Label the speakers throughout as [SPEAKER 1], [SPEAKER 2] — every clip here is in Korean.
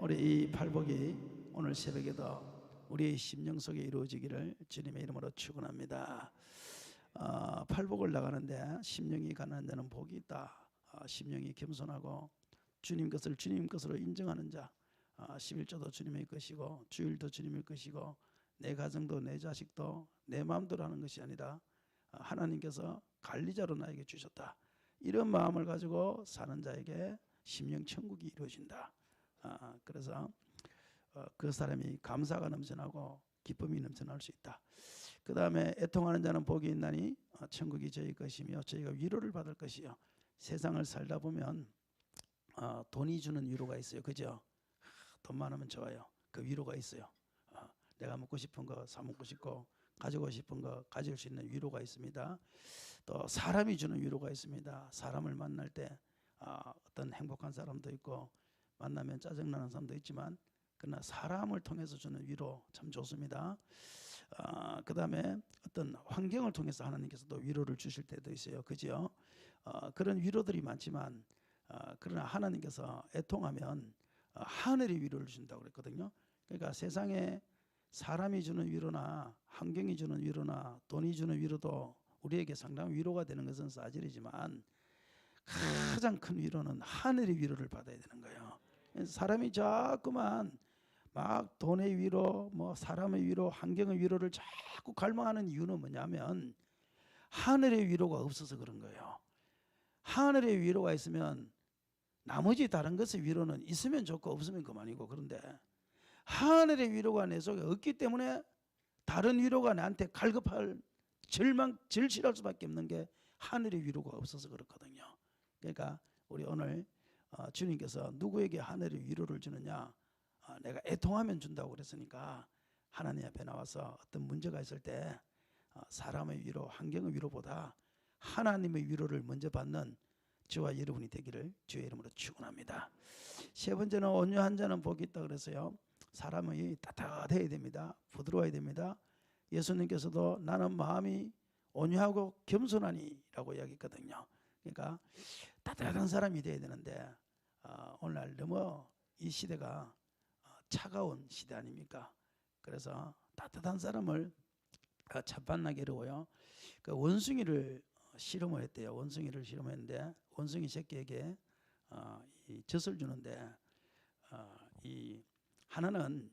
[SPEAKER 1] 우리 이 팔복이 오늘 새벽에도 우리의 심령 속에 이루어지기를 주님의 이름으로 축원합니다. 팔복을 나가는데 심령이 가난한 자는 복이 있다. 심령이 겸손하고 주님 것을 주님 것으로 인정하는 자, 11조도 주님의 것이고 주일도 주님의 것이고 내 가정도 내 자식도 내 마음대로 하는 것이 아니라 하나님께서 관리자로 나에게 주셨다. 이런 마음을 가지고 사는 자에게 심령 천국이 이루어진다. 그래서 그 사람이 감사가 넘쳐나고 기쁨이 넘쳐날 수 있다. 그 다음에 애통하는 자는 복이 있나니 천국이 저희 것이며 저희가 위로를 받을 것이요. 세상을 살다 보면 돈이 주는 위로가 있어요. 그죠? 돈 많으면 좋아요. 그 위로가 있어요. 내가 먹고 싶은 거 사 먹고 싶고 가지고 싶은 거 가질 수 있는 위로가 있습니다. 또 사람이 주는 위로가 있습니다. 사람을 만날 때 어떤 행복한 사람도 있고 만나면 짜증나는 사람도 있지만 그러나 사람을 통해서 주는 위로 참 좋습니다. 그 다음에 어떤 환경을 통해서 하나님께서도 위로를 주실 때도 있어요. 그죠? 그런 위로들이 많지만 그러나 하나님께서 애통하면 하늘의 위로를 준다고 그랬거든요. 그러니까 세상에 사람이 주는 위로나 환경이 주는 위로나 돈이 주는 위로도 우리에게 상당히 위로가 되는 것은 사실이지만 가장 큰 위로는 하늘의 위로를 받아야 되는 거예요. 사람이 자꾸만 막 돈의 위로, 뭐 사람의 위로, 환경의 위로를 자꾸 갈망하는 이유는 뭐냐면 하늘의 위로가 없어서 그런 거예요. 하늘의 위로가 있으면 나머지 다른 것의 위로는 있으면 좋고 없으면 그만이고, 그런데 하늘의 위로가 내 속에 없기 때문에 다른 위로가 나한테 갈급할 절실할 수밖에 없는 게 하늘의 위로가 없어서 그렇거든요. 그러니까 우리 오늘 주님께서 누구에게 하늘의 위로를 주느냐, 내가 애통하면 준다고 그랬으니까 하나님 앞에 나와서 어떤 문제가 있을 때 사람의 위로, 환경의 위로보다 하나님의 위로를 먼저 받는 저와 여러분이 되기를 주의 이름으로 축원합니다. 세 번째는 온유한 자는 복이 있다 그래서요. 사람이 따뜻해야 됩니다. 부드러워야 됩니다. 예수님께서도 나는 마음이 온유하고 겸손하니 라고 이야기했거든요. 그러니까 따뜻한 사람이 돼야 되는데 오늘날 너무 이 시대가 차가운 시대 아닙니까? 그래서 따뜻한 사람을 잡아나기 어려워요. 그 원숭이를 실험을 했대요. 원숭이를 실험했는데 원숭이 새끼에게 이 젖을 주는데 이 하나는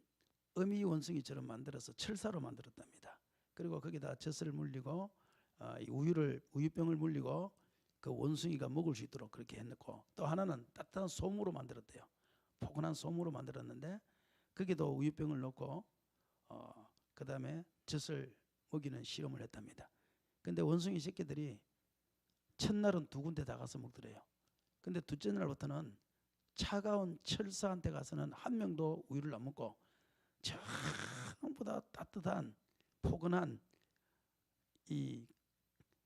[SPEAKER 1] 어미 원숭이처럼 만들어서 철사로 만들었답니다. 그리고 거기다 젖을 물리고 우유병을 물리고 그 원숭이가 먹을 수 있도록 그렇게 해놓고, 또 하나는 따뜻한 솜으로 만들었대요. 포근한 솜으로 만들었는데 거기도 우유병을 넣고 그 다음에 젖을 먹이는 실험을 했답니다. 근데 원숭이 새끼들이 첫날은 두 군데 다 가서 먹더래요. 근데 둘째 날부터는 차가운 철사한테 가서는 한 명도 우유를 안 먹고 전부 다 따뜻한 포근한 이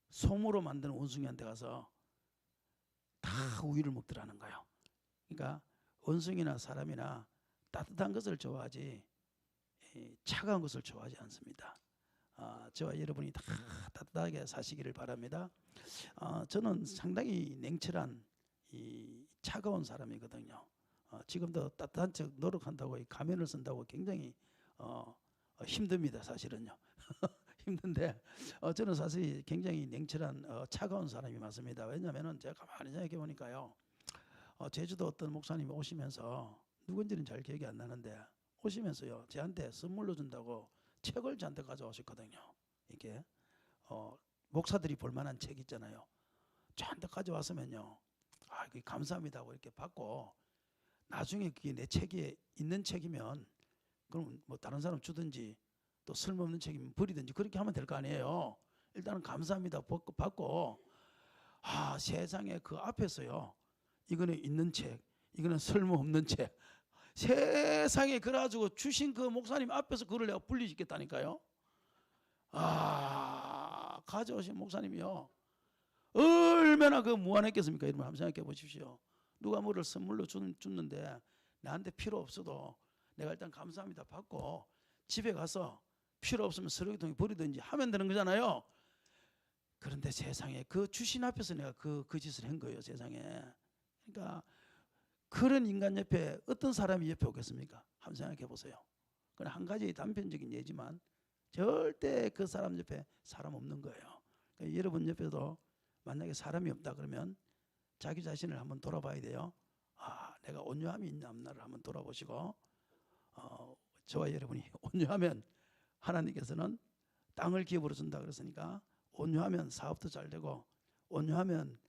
[SPEAKER 1] 솜으로 만든 원숭이한테 가서 다 우유를 먹더라는 거예요. 그러니까 원숭이나 사람이나 따뜻한 것을 좋아하지 차가운 것을 좋아하지 않습니다. 저와 여러분이 다 따뜻하게 사시기를 바랍니다. 저는 상당히 냉철한 이 차가운 사람이거든요. 지금도 따뜻한 척 노력한다고 가면을 쓴다고 굉장히 힘듭니다. 사실은요. 힘든데 저는 사실 굉장히 냉철한 차가운 사람이 맞습니다. 왜냐하면 제가 가만히 생각해 보니까요, 제주도 어떤 목사님이 오시면서 누군지는 잘 기억이 안 나는데 오시면서요 저한테 선물로 준다고 책을 저한테 가져오셨거든요. 이게 목사들이 볼만한 책 있잖아요. 저한테 가져왔으면요, 그게 감사합니다고 이렇게 받고, 나중에 그게 내 책에 있는 책이면 그럼 뭐 다른 사람 주든지 또 쓸모없는 책이면 버리든지 그렇게 하면 될 거 아니에요. 일단은 감사합니다 받고 세상에 그 앞에서요, 이거는 있는 책, 이거는 쓸모없는 책, 세상에 그래가지고 주신 그 목사님 앞에서 그걸 내가 분리짓겠다니까요. 가져오신 목사님이요 얼마나 그 무한했겠습니까? 여러분 한번 생각해 보십시오. 누가 뭐를 선물로 줬는데 나한테 필요 없어도 내가 일단 감사합니다 받고 집에 가서 필요 없으면 쓰레기통에 버리든지 하면 되는 거잖아요. 그런데 세상에 그 주신 앞에서 내가 그 짓을 한 거예요. 세상에. 그러니까 그런 인간 옆에 어떤 사람이 옆에 오겠습니까? 한번 생각해 보세요. 그건 한 가지 단편적인 예지만 절대 그 사람 옆에 사람 없는 거예요. 그러니까 여러분 옆에도 만약에 사람이 없다 그러면 자기 자신을 한번 돌아봐야 돼요. 아, 내가 온유함이 있나 없나를 한번 돌아보시고, 저와 여러분이 온유하면 하나님께서는 땅을 기업으로 준다 그랬으니까, 온유하면 사업도 잘 되고, 온유하면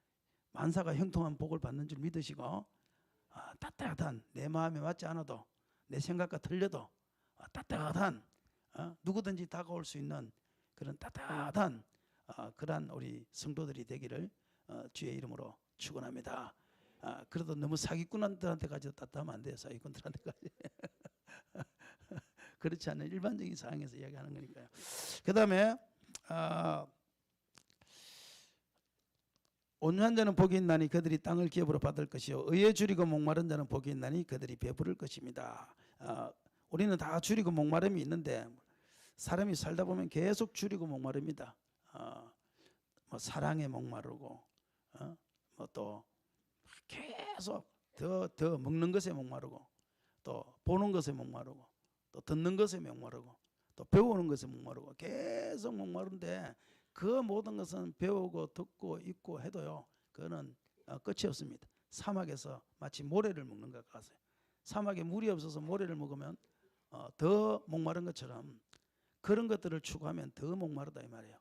[SPEAKER 1] 만사가 형통한 복을 받는 줄 믿으시고, 따뜻한, 내 마음에 맞지 않아도 내 생각과 틀려도 따뜻한, 누구든지 다가올 수 있는 그런 따뜻한 그러한 우리 성도들이 되기를 주의 이름으로 축원합니다. 그래도 너무 사기꾼들한테까지 따뜻하면 안 돼요. 사기꾼들한테까지. 그렇지 않은 일반적인 상황에서 이야기하는 거니까요. 그 다음에 온유한 자는 복이 있나니 그들이 땅을 기업으로 받을 것이요 의에 줄이고 목마른 자는 복이 있나니 그들이 배부를 것입니다. 우리는 다 줄이고 목마름이 있는데 사람이 살다 보면 계속 줄이고 목마릅니다. 뭐 사랑에 목마르고, 뭐 또 계속 더 먹는 것에 목마르고, 또 보는 것에 목마르고, 또 듣는 것에 목마르고, 또 배우는 것에 목마르고, 계속 목마른데 그 모든 것은 배우고 듣고 읽고 해도요, 그거는 끝이 없습니다. 사막에서 마치 모래를 먹는 것 같아요. 사막에 물이 없어서 모래를 먹으면 더 목마른 것처럼 그런 것들을 추구하면 더 목마르다 이 말이에요.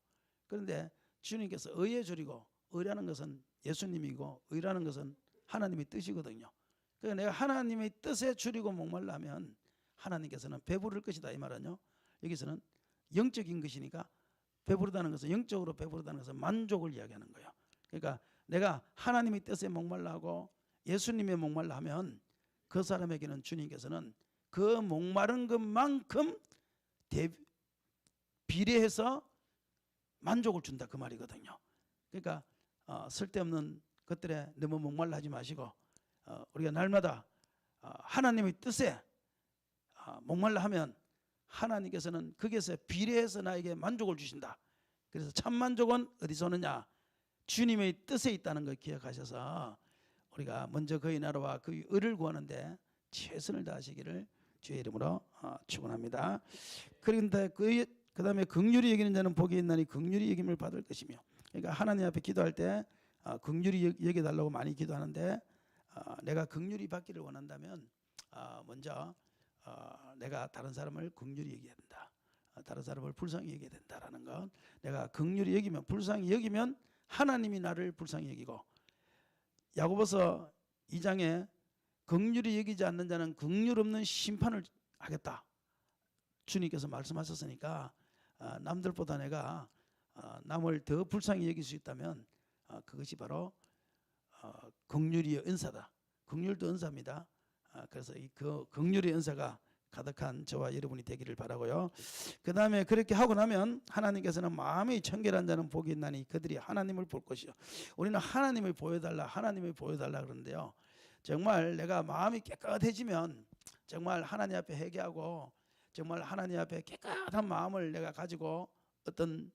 [SPEAKER 1] 그런데 주님께서 의에 줄이고, 의라는 것은 예수님이고 의라는 것은 하나님의 뜻이거든요. 그러니까 내가 하나님의 뜻에 줄이고 목말라면 하나님께서는 배부를 것이다 이 말은요. 여기서는 영적인 것이니까, 배부르다는 것은, 영적으로 배부르다는 것은 만족을 이야기하는 거예요. 그러니까 내가 하나님의 뜻에 목말라하고 예수님의 목말라 하면 그 사람에게는 주님께서는 그 목마른 것만큼 비례해서 만족을 준다 그 말이거든요. 그러니까 쓸데없는 것들에 너무 목말라 하지 마시고, 우리가 날마다 하나님의 뜻에 목말라 하면 하나님께서는 거기에서 비례해서 나에게 만족을 주신다. 그래서 참 만족은 어디서 오느냐? 주님의 뜻에 있다는 걸 기억하셔서 우리가 먼저 그의 나라와 그의 의를 구하는데 최선을 다하시기를 주의 이름으로 축원합니다. 그런데 그 다음에 긍휼히 여기는 자는 복이 있나니 긍휼히 여김을 받을 것이며, 그러니까 하나님 앞에 기도할 때 긍휼히 여겨달라고 많이 기도하는데, 내가 긍휼히 받기를 원한다면 먼저 내가 다른 사람을 긍휼히 여겨야 된다. 다른 사람을 불쌍히 여겨야 된다라는 건, 내가 긍휼히 여기면, 불쌍히 여기면 하나님이 나를 불쌍히 여기고, 야고보서 2장에 긍휼히 여기지 않는 자는 긍휼 없는 심판을 하겠다 주님께서 말씀하셨으니까, 남들보다 내가 남을 더 불쌍히 여길 수 있다면 그것이 바로 긍휼의 은사다. 긍휼도 은사입니다. 그래서 그 긍휼의 은사가 가득한 저와 여러분이 되기를 바라고요. 그 다음에 그렇게 하고 나면 하나님께서는 마음이 청결한 자는 복이 있나니 그들이 하나님을 볼 것이요. 우리는 하나님을 보여달라 그러는데요, 정말 내가 마음이 깨끗해지면 정말 하나님 앞에 회개하고, 정말 하나님 앞에 깨끗한 마음을 내가 가지고 어떤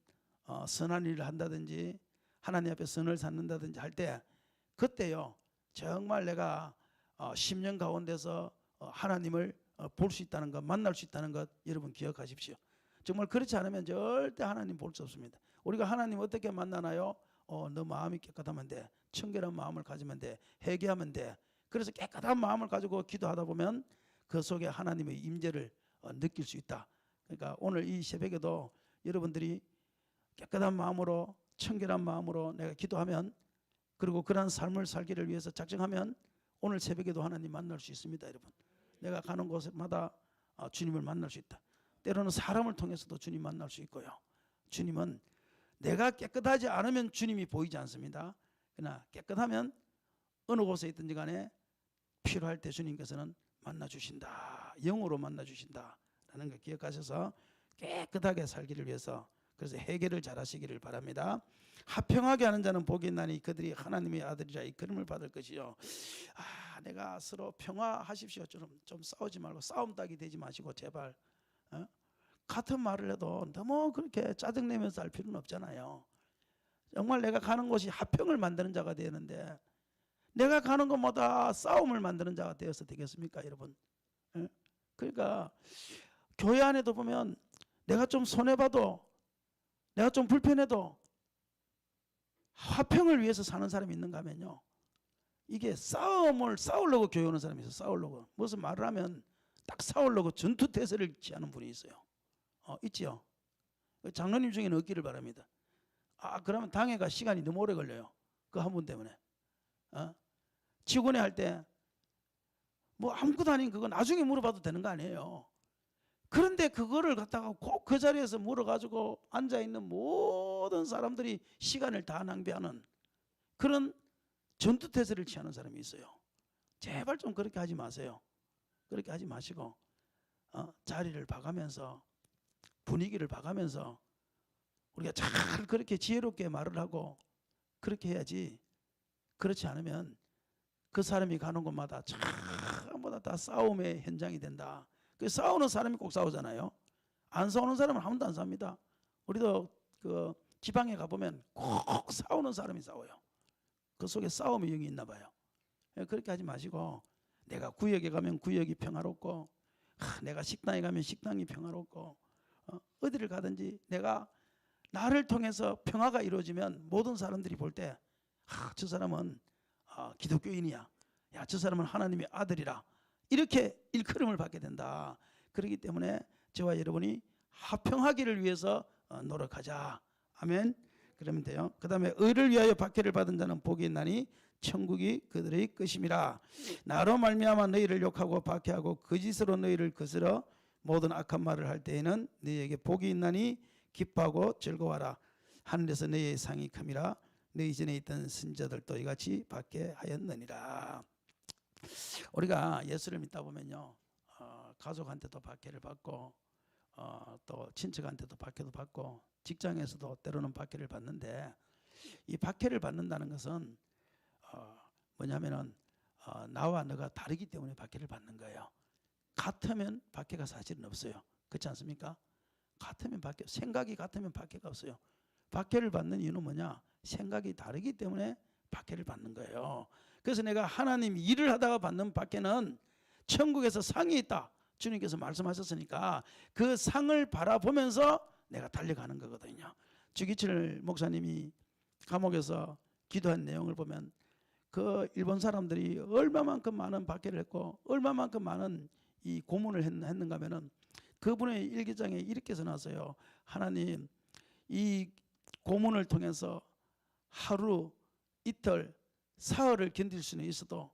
[SPEAKER 1] 선한 일을 한다든지 하나님 앞에 선을 쌓는다든지 할 때, 그때요 정말 내가 10년 가운데서 하나님을 볼 수 있다는 것, 만날 수 있다는 것 여러분 기억하십시오. 정말 그렇지 않으면 절대 하나님 볼 수 없습니다. 우리가 하나님 어떻게 만나나요? 너 마음이 깨끗하면 돼, 청결한 마음을 가지면 돼, 회개하면 돼. 그래서 깨끗한 마음을 가지고 기도하다 보면 그 속에 하나님의 임재를 느낄 수 있다. 그러니까 오늘 이 새벽에도 여러분들이 깨끗한 마음으로, 청결한 마음으로 내가 기도하면, 그리고 그러한 삶을 살기를 위해서 작정하면 오늘 새벽에도 하나님 만날 수 있습니다. 여러분, 내가 가는 곳마다 주님을 만날 수 있다. 때로는 사람을 통해서도 주님 만날 수 있고요. 주님은 내가 깨끗하지 않으면 주님이 보이지 않습니다. 그러나 깨끗하면 어느 곳에 있든지 간에 필요할 때 주님께서는 만나주신다, 영으로 만나주신다라는 걸 기억하셔서 깨끗하게 살기를 위해서, 그래서 회개를 잘하시기를 바랍니다. 화평하게 하는 자는 복이 있나니 그들이 하나님의 아들이라 이끌음을 받을 것이요. 내가 서로 평화하십시오. 좀 싸우지 말고 싸움 딱이 되지 마시고 제발. 같은 말을 해도 너무 그렇게 짜증내면서 할 필요는 없잖아요. 정말 내가 가는 곳이 화평을 만드는 자가 되는데, 내가 가는 곳마다 싸움을 만드는 자가 되어서 되겠습니까, 여러분? 예? 그러니까 교회 안에도 보면 내가 좀 손해봐도, 내가 좀 불편해도 화평을 위해서 사는 사람이 있는가 하면요, 이게 싸우려고 교회 오는 사람이 있어요. 싸우려고 무슨 말을 하면 딱 싸우려고 전투태세를 취하는 분이 있어요. 있지요. 장로님 중에는 없기를 바랍니다. 그러면 당회가 시간이 너무 오래 걸려요. 그 한 분 때문에. 직원회 할 때 뭐 아무것도 아닌 그거 나중에 물어봐도 되는 거 아니에요. 그런데 그거를 갖다가 꼭 그 자리에서 물어가지고 앉아있는 모든 사람들이 시간을 다 낭비하는 그런 전투태세를 취하는 사람이 있어요. 제발 좀 그렇게 하지 마세요. 그렇게 하지 마시고 자리를 봐가면서, 분위기를 봐가면서 우리가 잘 그렇게 지혜롭게 말을 하고 그렇게 해야지. 그렇지 않으면 그 사람이 가는 곳마다 전부 다 싸움의 현장이 된다. 그 싸우는 사람이 꼭 싸우잖아요. 안 싸우는 사람은 한 번도 안 싸웁니다. 우리도 그 지방에 가보면 꼭 싸우는 사람이 싸워요. 그 속에 싸움의 영이 있나 봐요. 그렇게 하지 마시고, 내가 구역에 가면 구역이 평화롭고, 내가 식당에 가면 식당이 평화롭고, 어디를 가든지 내가 나를 통해서 평화가 이루어지면 모든 사람들이 볼 때 저 사람은 기독교인이야, 야, 저 사람은 하나님의 아들이라, 이렇게 일컬음을 받게 된다. 그렇기 때문에 저와 여러분이 화평하기를 위해서 노력하자. 아멘. 그러면 돼요. 그 다음에 의를 위하여 박해를 받은 자는 복이 있나니 천국이 그들의 것임이라. 나로 말미암아 너희를 욕하고 박해하고 거짓으로 너희를 거스러 모든 악한 말을 할 때에는 너희에게 복이 있나니 기뻐하고 즐거워하라. 하늘에서 너희의 상이 큼이라. 너희 전에 있던 선자들도 이같이 박해하였느니라. 우리가 예수를 믿다 보면요, 가족한테도 박해를 받고, 또 친척한테도 박해도 받고, 직장에서도 때로는 박해를 받는데, 이 박해를 받는다는 것은 뭐냐면은 나와 너가 다르기 때문에 박해를 받는 거예요. 같으면 박해가 사실은 없어요. 그렇지 않습니까? 같으면 생각이 같으면 박해가 없어요. 박해를 받는 이유는 뭐냐? 생각이 다르기 때문에 박해를 받는 거예요. 그래서 내가 하나님 일을 하다가 받는 박해는 천국에서 상이 있다, 주님께서 말씀하셨으니까 그 상을 바라보면서 내가 달려가는 거거든요. 주기철 목사님이 감옥에서 기도한 내용을 보면 그 일본 사람들이 얼마만큼 많은 박해를 했고 얼마만큼 많은 이 고문을 했는가 하면은 그분의 일기장에 이렇게 써놨어요. 하나님, 이 고문을 통해서 하루, 이틀, 사흘을 견딜 수는 있어도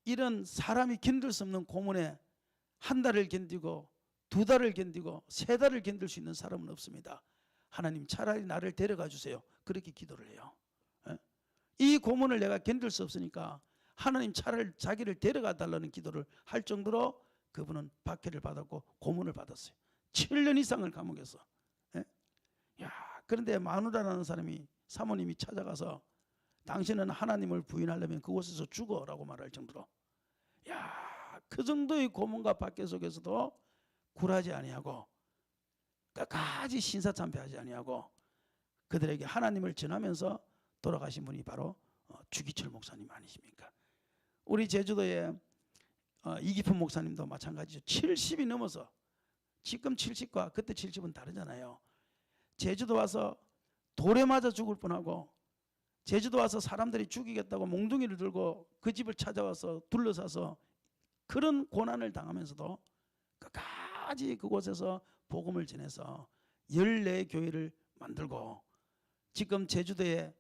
[SPEAKER 1] 이런 사람이 견딜 수 없는 고문에 한 달을 견디고 두 달을 견디고 세 달을 견딜 수 있는 사람은 없습니다. 하나님, 차라리 나를 데려가 주세요. 그렇게 기도를 해요. 이 고문을 내가 견딜 수 없으니까 하나님, 차라리 자기를 데려가 달라는 기도를 할 정도로 그분은 박해를 받았고 고문을 받았어요. 7년 이상을 감옥에서. 그런데 마누라라는 사람이, 사모님이 찾아가서 당신은 하나님을 부인하려면 그곳에서 죽어라고 말할 정도로, 그 정도의 고문과 박해 속에서도 굴하지 아니하고 끝까지 신사참배하지 아니하고 그들에게 하나님을 전하면서 돌아가신 분이 바로 주기철 목사님 아니십니까? 우리 제주도에 이기품 목사님도 마찬가지죠. 70이 넘어서, 지금 70과 그때 70은 다르잖아요. 제주도 와서 돌에 맞아 죽을 뻔하고, 제주도 와서 사람들이 죽이겠다고 몽둥이를 들고 그 집을 찾아와서 둘러싸서 그런 고난을 당하면서도 끝까지 그곳에서 복음을 전해서 14교회를 만들고, 지금 제주도에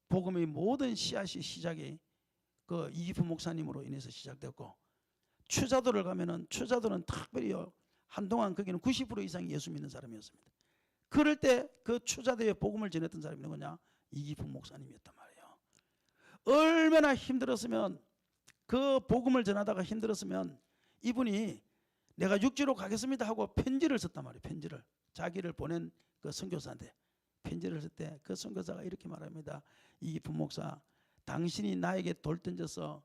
[SPEAKER 1] 복음의 모든 씨앗이 시작이 그 이기품 목사님으로 인해서 시작됐고, 추자도를 가면은 추자도는 특별히요, 한동안 거기는 90% 이상이 예수 믿는 사람이었습니다. 그럴 때 그 추자도에 복음을 전했던 사람이 누구냐? 이기품 목사님이었단 말이에요. 얼마나 힘들었으면, 그 복음을 전하다가 힘들었으면 이분이 내가 육지로 가겠습니다 하고 편지를 썼단 말이에요. 편지를, 자기를 보낸 그 선교사한테 편지를 쓸 때 그 선교사가 이렇게 말합니다. 이기품 목사, 당신이 나에게 돌 던져서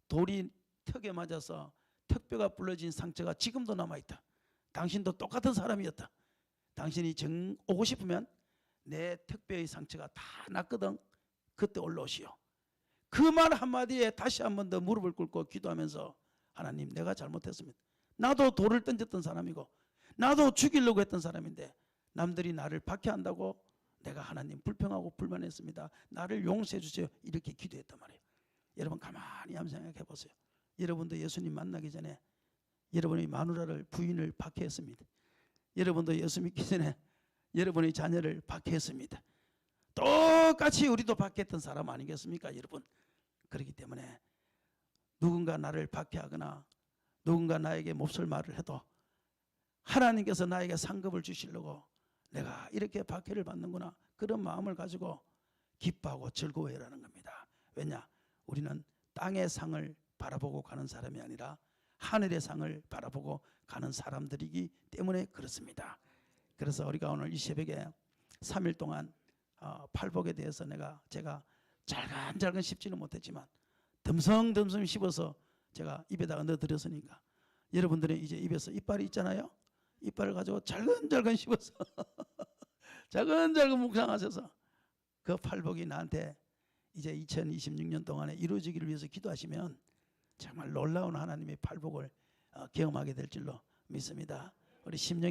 [SPEAKER 1] 돌이 턱에 맞아서 턱뼈가 부러진 상처가 지금도 남아있다. 당신도 똑같은 사람이었다. 당신이 오고 싶으면 내 턱뼈의 상처가 다 낫거든. 그때 올라오시오. 그 말 한마디에 다시 한 번 더 무릎을 꿇고 기도하면서 하나님, 내가 잘못했습니다. 나도 돌을 던졌던 사람이고 나도 죽이려고 했던 사람인데 남들이 나를 박해한다고 내가 하나님 불평하고 불만했습니다. 나를 용서해 주세요. 이렇게 기도했단 말이에요. 여러분 가만히 한번 생각해 보세요. 여러분도 예수님 만나기 전에 여러분의 마누라를, 부인을 박해했습니다. 여러분도 예수 믿기 전에 여러분의 자녀를 박해했습니다. 똑같이 우리도 박해했던 사람 아니겠습니까, 여러분? 그렇기 때문에 누군가 나를 박해하거나 누군가 나에게 몹쓸 말을 해도 하나님께서 나에게 상급을 주시려고 내가 이렇게 박해를 받는구나, 그런 마음을 가지고 기뻐하고 즐거워해라는 겁니다. 왜냐? 우리는 땅의 상을 바라보고 가는 사람이 아니라 하늘의 상을 바라보고 가는 사람들이기 때문에 그렇습니다. 그래서 우리가 오늘 이 새벽에 3일 동안 팔복에 대해서 제가 잘간잘간 씹지는 못했지만 듬성듬성 씹어서 제가 입에다가 넣어드렸으니까 여러분들은 이제 입에서 이빨이 있잖아요. 이빨을 가지고 잘근잘근 씹어서 잘근잘근 묵상하셔서 그 팔복이 나한테 이제 2026년 동안에 이루어지기를 위해서 기도하시면 정말 놀라운 하나님의 팔복을 경험하게 될 줄로 믿습니다. 우리 심령